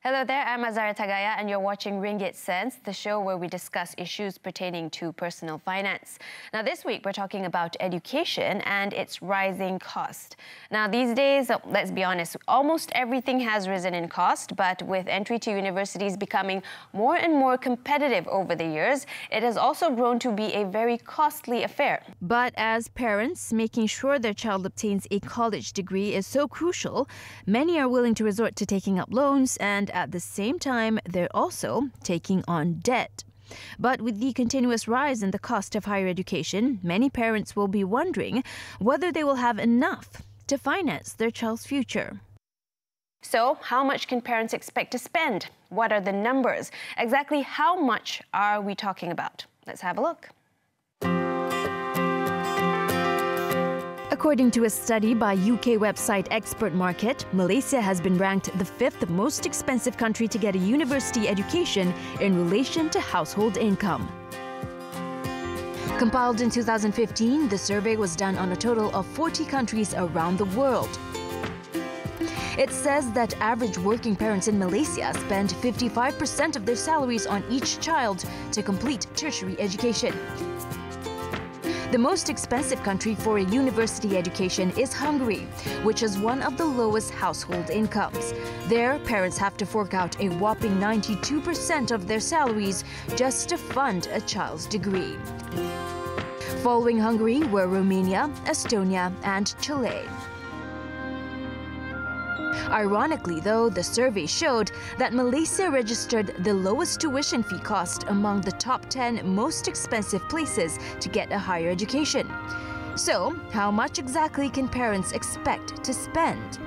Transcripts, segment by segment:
Hello there, I'm Azara Tagaya and you're watching Ringgit Sense, the show where we discuss issues pertaining to personal finance. Now this week we're talking about education and its rising cost. Now these days, let's be honest, almost everything has risen in cost, but with entry to universities becoming more and more competitive over the years, it has also grown to be a very costly affair. But as parents, making sure their child obtains a college degree is so crucial, many are willing to resort to taking up loans, and at the same time, they're also taking on debt. But with the continuous rise in the cost of higher education, many parents will be wondering whether they will have enough to finance their child's future. So, how much can parents expect to spend? What are the numbers? Exactly how much are we talking about? Let's have a look. According to a study by UK website Expert Market, Malaysia has been ranked the 5th most expensive country to get a university education in relation to household income. Compiled in 2015, the survey was done on a total of 40 countries around the world. It says that average working parents in Malaysia spend 55% of their salaries on each child to complete tertiary education. The most expensive country for a university education is Hungary, which has one of the lowest household incomes. There, parents have to fork out a whopping 92% of their salaries just to fund a child's degree. Following Hungary were Romania, Estonia, and Chile. Ironically, though, the survey showed that Malaysia registered the lowest tuition fee cost among the top 10 most expensive places to get a higher education. So, how much exactly can parents expect to spend?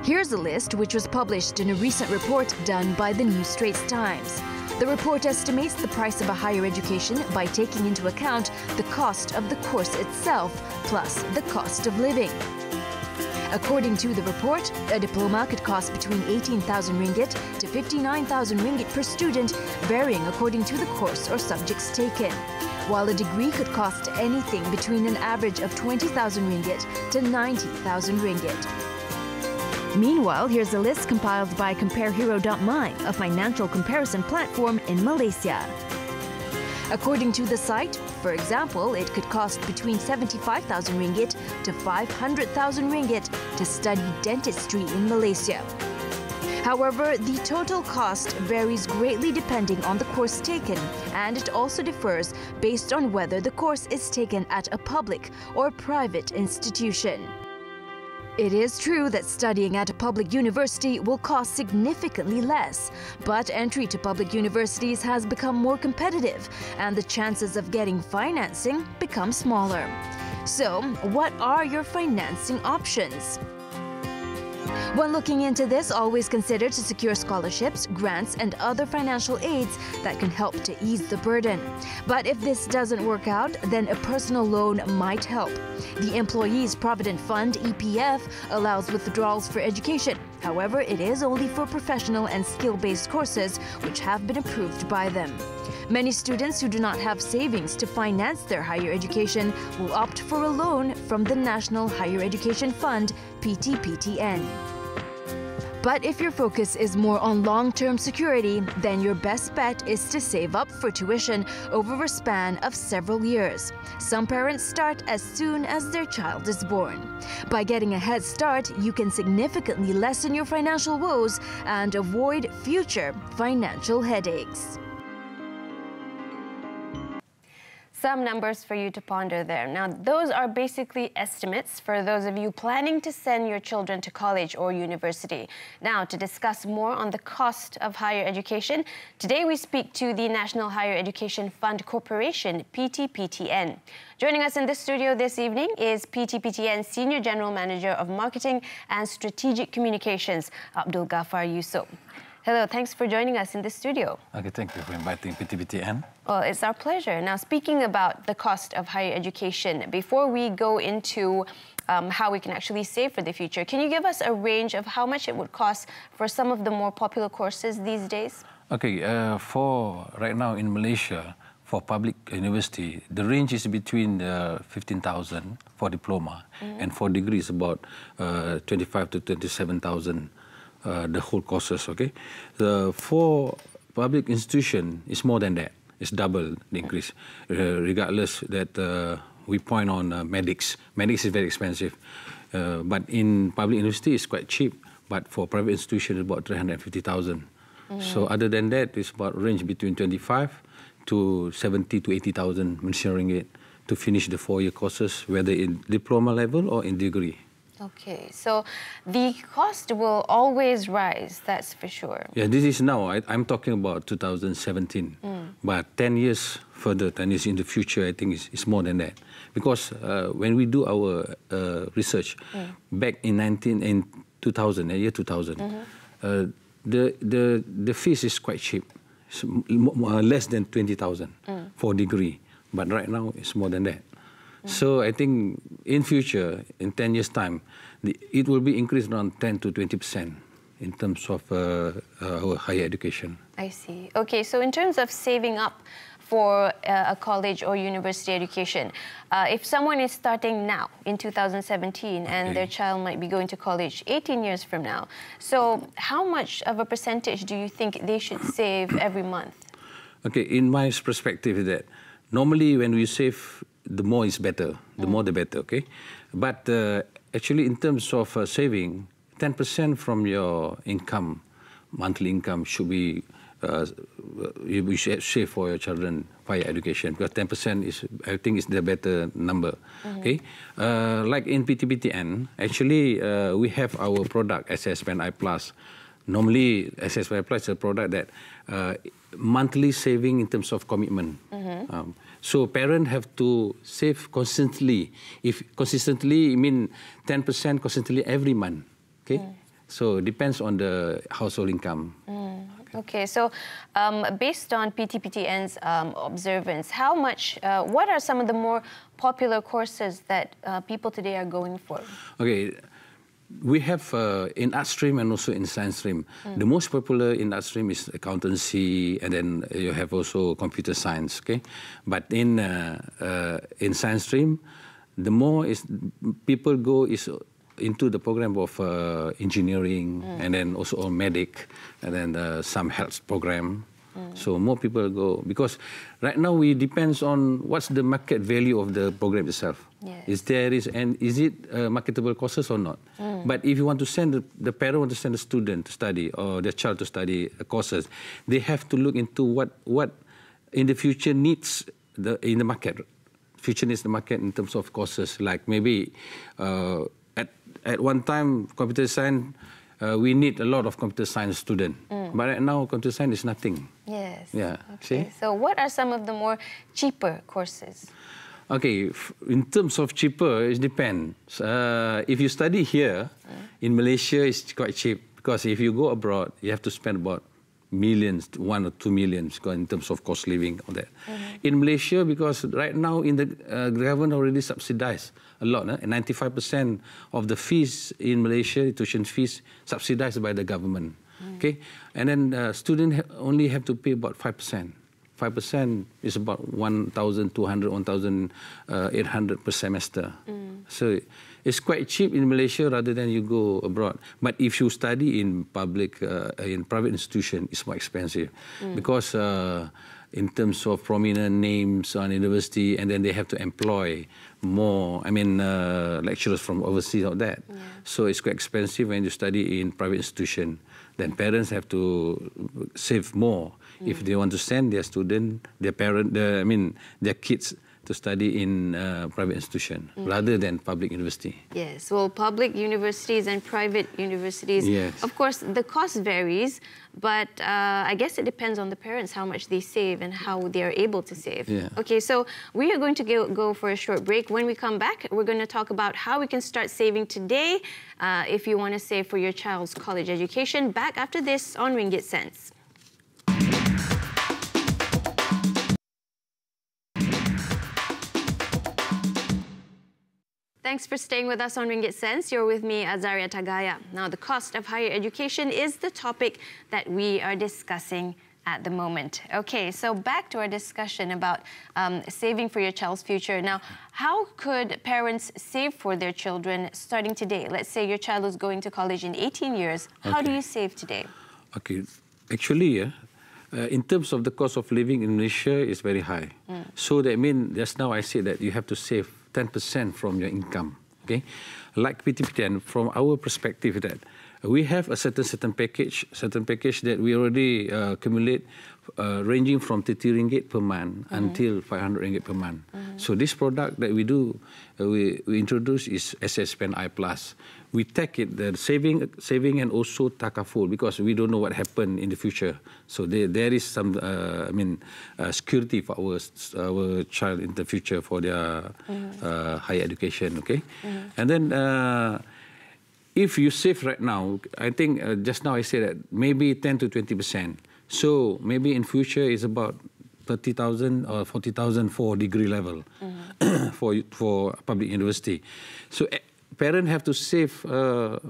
Here's a list which was published in a recent report done by the New Straits Times. The report estimates the price of a higher education by taking into account the cost of the course itself, plus the cost of living. According to the report, a diploma could cost between 18,000 ringgit to 59,000 ringgit per student, varying according to the course or subjects taken, while a degree could cost anything between an average of 20,000 ringgit to 90,000 ringgit. Meanwhile, here's a list compiled by CompareHero.my, a financial comparison platform in Malaysia. According to the site, for example, it could cost between 75,000 ringgit to 500,000 ringgit to study dentistry in Malaysia. However, the total cost varies greatly depending on the course taken, and it also differs based on whether the course is taken at a public or private institution. It is true that studying at a public university will cost significantly less, but entry to public universities has become more competitive and the chances of getting financing become smaller. So, what are your financing options? When looking into this, always consider to secure scholarships, grants, and other financial aids that can help to ease the burden. But if this doesn't work out, then a personal loan might help. The Employees Provident Fund, EPF, allows withdrawals for education. However, it is only for professional and skill-based courses which have been approved by them. Many students who do not have savings to finance their higher education will opt for a loan from the National Higher Education Fund, PTPTN. But if your focus is more on long-term security, then your best bet is to save up for tuition over a span of several years. Some parents start as soon as their child is born. By getting a head start, you can significantly lessen your financial woes and avoid future financial headaches. Some numbers for you to ponder there. Now, those are basically estimates for those of you planning to send your children to college or university. Now, to discuss more on the cost of higher education, today we speak to the National Higher Education Fund Corporation, PTPTN. Joining us in the studio this evening is PTPTN Senior General Manager of Marketing and Strategic Communications, Abdul Ghaffar Yusuf. Hello, thanks for joining us in the studio. Okay, thank you for inviting PTPTN. Well, it's our pleasure. Now, speaking about the cost of higher education, before we go into how we can actually save for the future, can you give us a range of how much it would cost for some of the more popular courses these days? Okay, for right now in Malaysia, for public university, the range is between 15,000 for diploma, and for degrees about 25 to 27,000 the whole courses. Okay, for public institution, it's more than that. It's double the increase, regardless that we point on medics. Medics is very expensive, but in public university it's quite cheap. But for private institution, it's about 350,000. So other than that, it's about range between 25 to 70 to 80,000 Malaysian ringgit to finish the 4-year courses, whether in diploma level or in degree. Okay, so the cost will always rise, that's for sure. Yeah, this is now. I'm talking about 2017. But 10 years further, 10 years in the future, I think it's more than that. Because when we do our research back in 2000, year 2000, the fees is quite cheap. It's less than 20,000 for degree. But right now, it's more than that. So I think in future, in 10 years' time, it will be increased around 10 to 20% in terms of our higher education. I see. Okay, so in terms of saving up for a college or university education, if someone is starting now in 2017 and their child might be going to college 18 years from now, so how much of a percentage do you think they should save every month? Okay, in my perspective is that normally when we save, the more is better, the more the better, okay? But actually in terms of saving, 10% from your income, monthly income should be, you should save for your children for your education, because 10% is, I think, is the better number, okay? Like in PTPTN, actually we have our product, SSPNI Plus. Normally, SSPNI Plus is a product that monthly saving in terms of commitment. So parents have to save consistently. If consistently, I mean 10% consistently every month. Okay, so it depends on the household income. Okay, so based on PTPTN's observance, how much? What are some of the more popular courses that people today are going for? Okay. We have in art stream and also in science stream. The most popular in art stream is accountancy, and then you have also computer science. Okay, but in science stream, the more is people go is into the program of engineering, and then also medic, and then some health program. So more people go, because right now we depends on what's the market value of the program itself. Yes. Is it marketable courses or not? But if you want to send the parent want to send a student to study or their child to study courses, they have to look into what in the future needs in the market. Future needs the market in terms of courses, like maybe at one time computer science. We need a lot of computer science students, but right now computer science is nothing. Yes. Yeah. Okay. See? So what are some of the more cheaper courses? Okay, in terms of cheaper, it depends. If you study here in Malaysia, it's quite cheap, because if you go abroad, you have to spend about millions, 1 or 2 million, in terms of cost living or that. In Malaysia, because right now in the government already subsidized a lot. 95% of the fees in Malaysia, tuition fees, subsidized by the government. Okay, and then students only have to pay about 5%. 5% is about 1,200, 1,800 per semester. So it's quite cheap in Malaysia rather than you go abroad. But if you study in private institution, it's more expensive, because in terms of prominent names on university, and then they have to employ more, lecturers from overseas or that. So it's quite expensive when you study in private institution. Then parents have to save more if they want to send their student, their kids to study in private institution rather than public university. Yes, well, public universities and private universities, of course, the cost varies, but I guess it depends on the parents how much they save and how they are able to save. Okay, so we are going to go for a short break. When we come back, we're going to talk about how we can start saving today if you want to save for your child's college education. Back after this on Ringgit Sense. Thanks for staying with us on Ringgit Sense. You're with me, Azaria Tagaya. Now, the cost of higher education is the topic that we are discussing at the moment. Okay, so back to our discussion about saving for your child's future. Now, how could parents save for their children starting today? Let's say your child is going to college in 18 years. How do you save today? Okay, actually, in terms of the cost of living in Malaysia is very high. So that means, just now I said that you have to save 10% from your income. Okay, like PTPTN, from our perspective, that we have a certain package that we already accumulate, ranging from 30 ringgit per month until 500 ringgit per month. So this product that we do, we introduce is SSPNI Plus. We take it, the saving and also takaful, because we don't know what happened in the future. So there is some, security for our child in the future for their higher education. Okay, and then. If you save right now, I think just now I said that maybe 10 to 20%. So maybe in future it's about 30,000 or 40,000 for degree level for public university. So parents have to save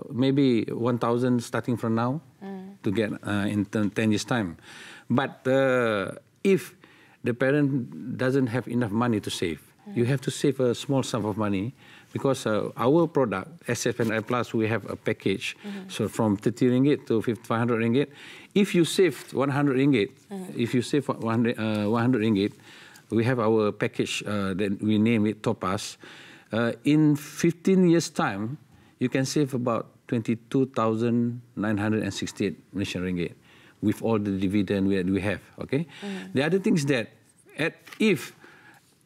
maybe 1,000 starting from now to get in 10 years time. But if the parent doesn't have enough money to save, you have to save a small sum of money. Because our product, SSPNI Plus, we have a package. So from 30 ringgit to 500 ringgit. If you save 100 ringgit, if you save 100 ringgit, we have our package that we name it Topaz. In 15 years' time, you can save about 22,968 Malaysian ringgit with all the dividend we have. Okay. The other thing is that if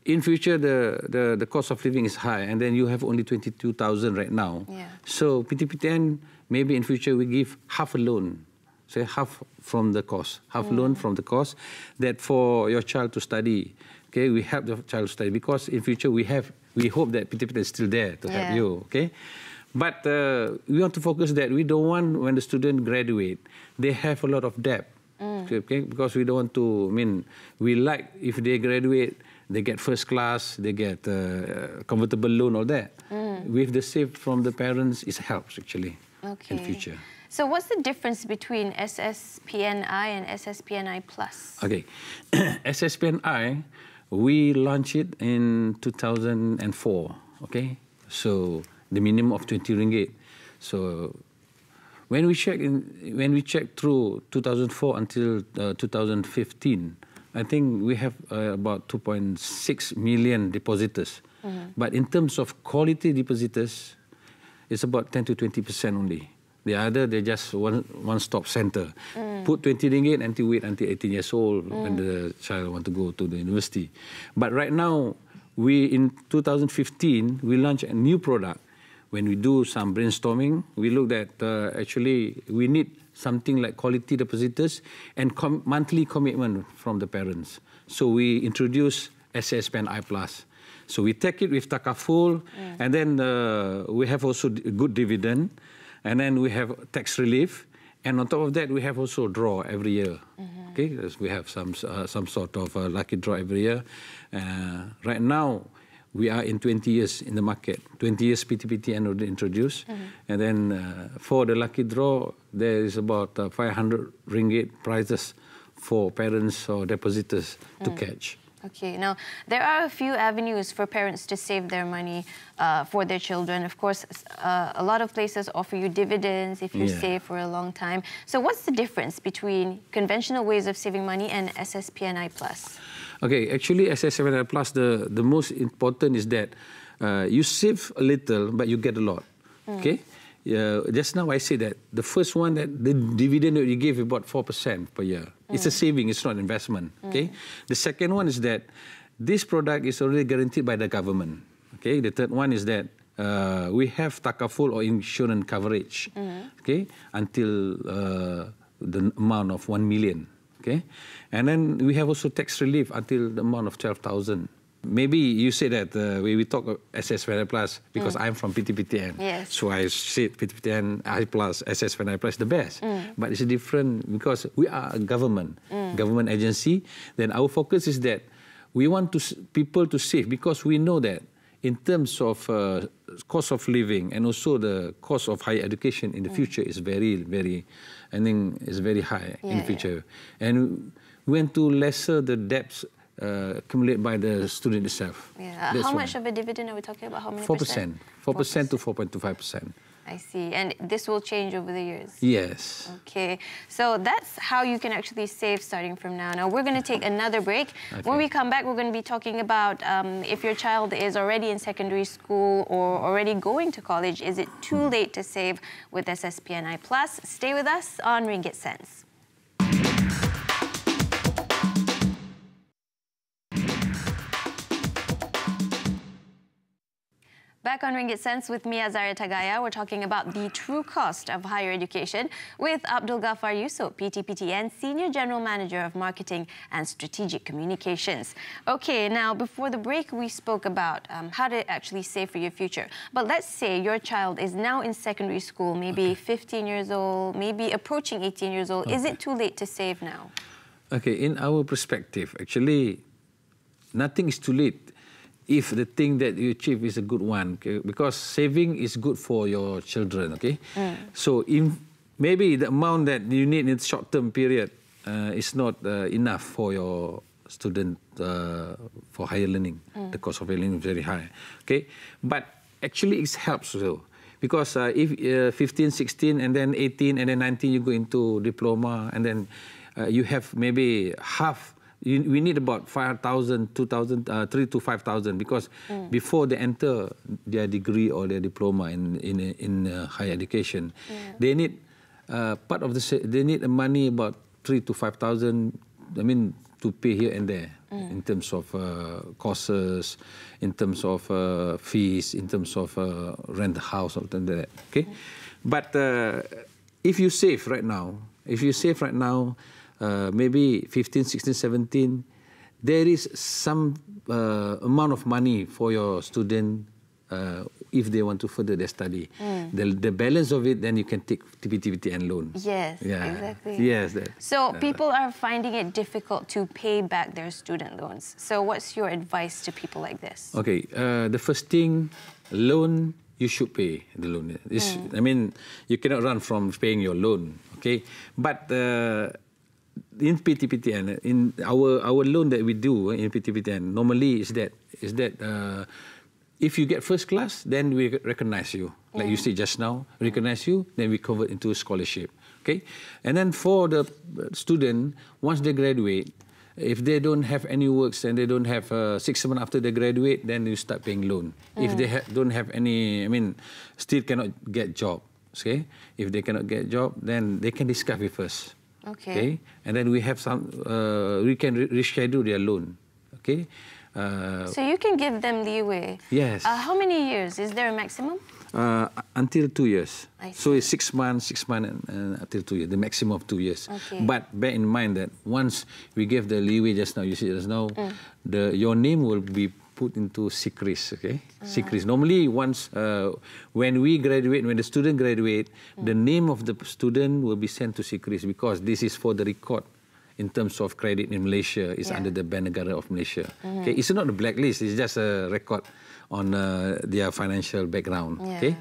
in future, the cost of living is high, and then you have only 22,000 right now. So PTPTN, maybe in future we give half a loan, say half from the cost, half loan from the cost, that for your child to study. Okay, we help the child to study, because in future we hope that PTPTN is still there to help you. Okay, but we want to focus that we don't want when the student graduate, they have a lot of debt. Okay, because we don't want to. We like if they graduate, they get first class, they get convertible loan, all that. With the save from the parents, it helps actually in future. So what's the difference between SSPNI and SSPNI Plus? Okay, SSPNI, we launched it in 2004. Okay, so the minimum of 20 ringgit. So when we check through 2004 until 2015. I think we have about 2.6 million depositors. But in terms of quality depositors, it's about 10 to 20% only. The other, they're just one-stop center. Put 20 ringgit and wait until 18 years old when the child want to go to the university. But right now, in 2015, we launched a new product. When we do some brainstorming, we looked at actually we need something like quality depositors and monthly commitment from the parents. So we introduce SSPNI Plus. So we take it with takaful, and then we have also good dividend, and then we have tax relief, and on top of that we have also draw every year. Okay, we have some sort of lucky draw every year. Right now, we are in 20 years in the market. 20 years PTPTN already introduced. And then for the lucky draw, there is about 500 ringgit prizes for parents or depositors to catch. Okay, now there are a few avenues for parents to save their money for their children. Of course, a lot of places offer you dividends if you save for a long time. So what's the difference between conventional ways of saving money and SSPNI Plus? Okay, actually SSPNI Plus, the most important is that you save a little, but you get a lot. Okay? Just now I said that the first one, that the dividend that you give is about 4% per year. It's a saving, it's not investment. Okay. The second one is that this product is already guaranteed by the government. Okay. The third one is that we have takaful or insurance coverage. Okay, until the amount of 1 million. Okay, and then we have also tax relief until the amount of 12,000. Maybe you say that we talk SSPNI Plus because I'm from PTPTN. Yes. So I said PTPTN I Plus, SSPNI Plus the best. But it's different because we are a government agency. Then our focus is that we want people to save, because we know that in terms of cost of living and also the cost of higher education in the future is very, I think is very high in the future. And we want to lesser the debts accumulated by the student itself. Yeah. How much of a dividend are we talking about? How many 4%? 4% to 4.25%. I see. And this will change over the years? Yes. Okay. So that's how you can actually save starting from now. Now, we're going to take another break. Okay. When we come back, we're going to be talking about if your child is already in secondary school or already going to college, is it too late to save with SSPNI Plus? Stay with us on Ringgit Sense. Back on Ringgit Sense with me, Azaria Tagaya. We're talking about the true cost of higher education with Abdul Ghaffar Yusof, PTPTN Senior General Manager of Marketing and Strategic Communications. Okay, now before the break, we spoke about how to actually save for your future. But let's say your child is now in secondary school, maybe 15 years old, maybe approaching 18 years old. Is it too late to save now? Okay, in our perspective, actually, nothing is too late if the thing that you achieve is a good one, okay? Because saving is good for your children, okay? So if maybe the amount that you need in the short-term period is not enough for your student for higher learning. The cost of higher learning is very high, okay? But actually it helps though. Because if 15, 16, and then 18, and then 19, you go into diploma, and then you have maybe half. We need about 5,000, 2,000, 3,000 to 5,000 because before they enter their degree or their diploma in higher education, they need part of they need money about 3,000 to 5,000. I mean, to pay here and there in terms of courses, in terms of fees, in terms of rent a house or something like that. Okay, but if you save right now, maybe 15, 16, 17, there is some amount of money for your student if they want to further their study. The balance of it, then you can take TPTPT and loan. Yes, exactly. Yes. So people are finding it difficult to pay back their student loans. So what's your advice to people like this? Okay, the first thing, loan, you should pay the loan. I mean, you cannot run from paying your loan, okay? But in PTPTN, in our loan that we do in PTPTN, normally is that if you get first class, then we recognize you. Like you said just now, recognize you, then we convert into a scholarship. Okay? And then for the student, once they graduate, if they don't have any works and they don't have 6 months after they graduate, then you start paying loan. If they don't have any, I mean, still cannot get job. Okay? If they cannot get job, then they can discuss with us. Okay. And then we have some, we can reschedule their loan. Okay. So you can give them leeway. Yes. How many years? Is there a maximum? Until 2 years. So it's 6 months, and until 2 years, the maximum of 2 years. Okay. But bear in mind that once we give the leeway just now, you see just now, your name will be put into SICRIS, okay? SICRIS. Normally, once when we graduate, when the student graduate, the name of the student will be sent to SICRIS because this is for the record in terms of credit in Malaysia. It's under the Bank Negara of Malaysia. Okay, it's not a blacklist. It's just a record on their financial background. Okay,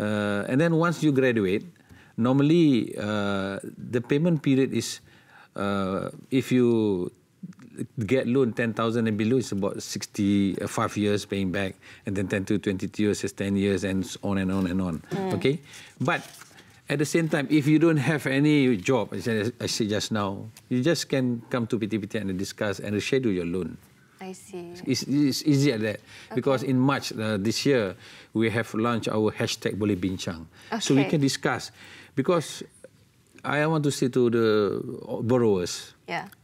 and then once you graduate, normally the payment period is if you get loan 10,000 and below, it's about 65 years paying back, and then 10 to 22 years is 10 years, and on and on and on. Okay, but at the same time, if you don't have any job, as I said just now, you just can come to PTPT and discuss and reschedule your loan. I see. It's easy at that. Because in March this year, we have launched our hashtag Boleh Bincang. So we can discuss. Because I want to say to the borrowers,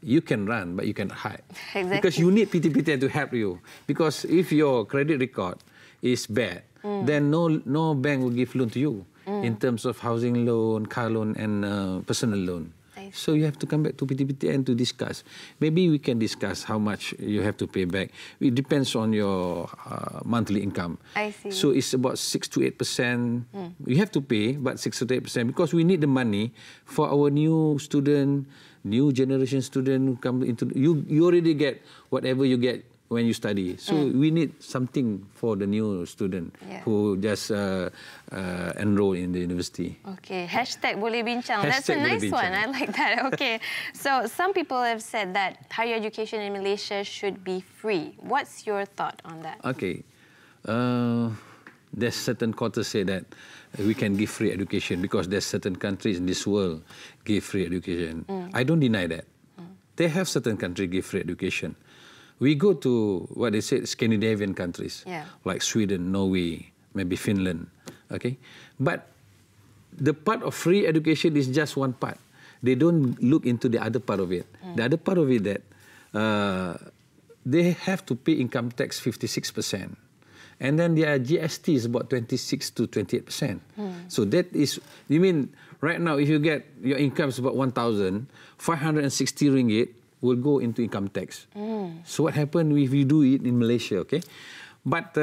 you can run, but you can hide. Exactly. Because you need PTPT to help you. Because if your credit record is bad, then no bank will give loan to you in terms of housing loan, car loan, and personal loan. So you have to come back to PTPTN to discuss. Maybe we can discuss how much you have to pay back. It depends on your monthly income. I see. So it's about 6 to 8%. You have to pay, but 6 to 8% because we need the money for our new student, new generation student who come into. You already get whatever you get when you study. So we need something for the new student who just enroll in the university. Okay, hashtag boleh bincang. That's a nice one. I like that. Okay, so some people have said that higher education in Malaysia should be free. What's your thought on that? Okay, there's certain quarters say that we can give free education because there's certain countries in this world give free education. I don't deny that. They have certain countries give free education. We go to what they say Scandinavian countries, like Sweden, Norway, maybe Finland. Okay, but the part of free education is just one part. They don't look into the other part of it. The other part of it that they have to pay income tax 56%. And then their GST is about 26 to 28%. So that is, you mean, right now, if you get, your income is about 1,560 ringgit, will go into income tax. So what happens if you do it in Malaysia, okay? But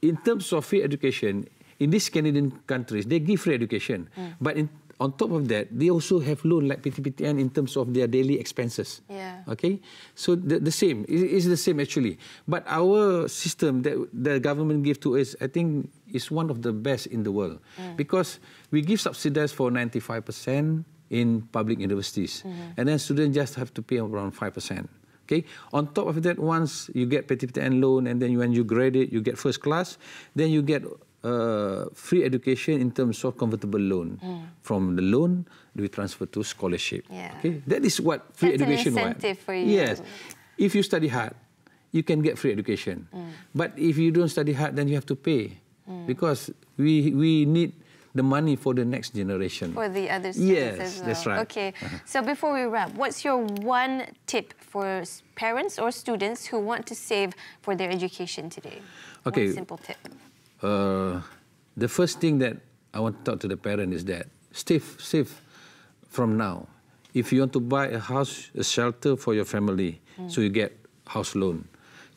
in terms of free education, in these Scandinavian countries, they give free education. But on top of that, they also have loan like PTPTN in terms of their daily expenses. Okay? So the same, it's the same actually. But our system that the government gives to us, I think, is one of the best in the world. Because we give subsidies for 95% in public universities. And then students just have to pay around 5%. Okay? On top of that, once you get PTPTN loan, and then when you graduate, you get first class, then you get free education in terms of convertible loan. From the loan, we transfer to scholarship. Okay? That is what free education was. That's an incentive for you. Yes. If you study hard, you can get free education. But if you don't study hard, then you have to pay. Because we need the money for the next generation. For the other students as well. That's right. Okay. So before we wrap, what's your one tip for parents or students who want to save for their education today? Okay. One simple tip. The first thing that I want to talk to the parent is that save from now. If you want to buy a house, a shelter for your family, so you get house loan.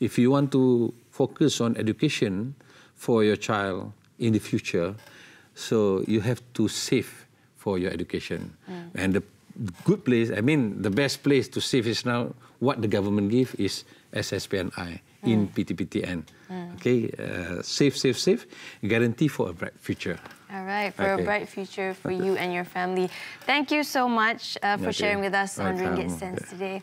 If you want to focus on education for your child in the future, so you have to save for your education. And the good place, I mean, the best place to save is now what the government gives is SSPNI in PTPTN. Okay, save, guarantee for a bright future. All right, for a bright future for you and your family. Thank you so much for sharing with us on Ringgit Sense today.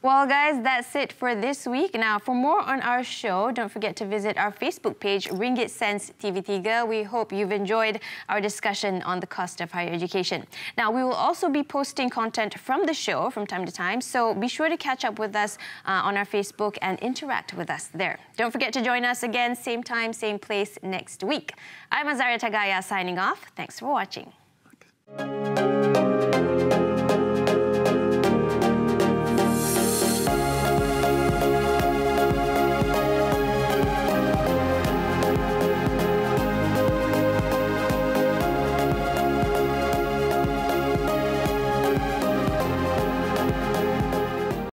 Well, guys, that's it for this week. Now, for more on our show, don't forget to visit our Facebook page, Ringgit Sense TV3. We hope you've enjoyed our discussion on the cost of higher education. Now, we will also be posting content from the show from time to time, so be sure to catch up with us on our Facebook and interact with us there. Don't forget to join us again, same time, same place next week. I'm Azaria Tagaya signing off. Thanks for watching.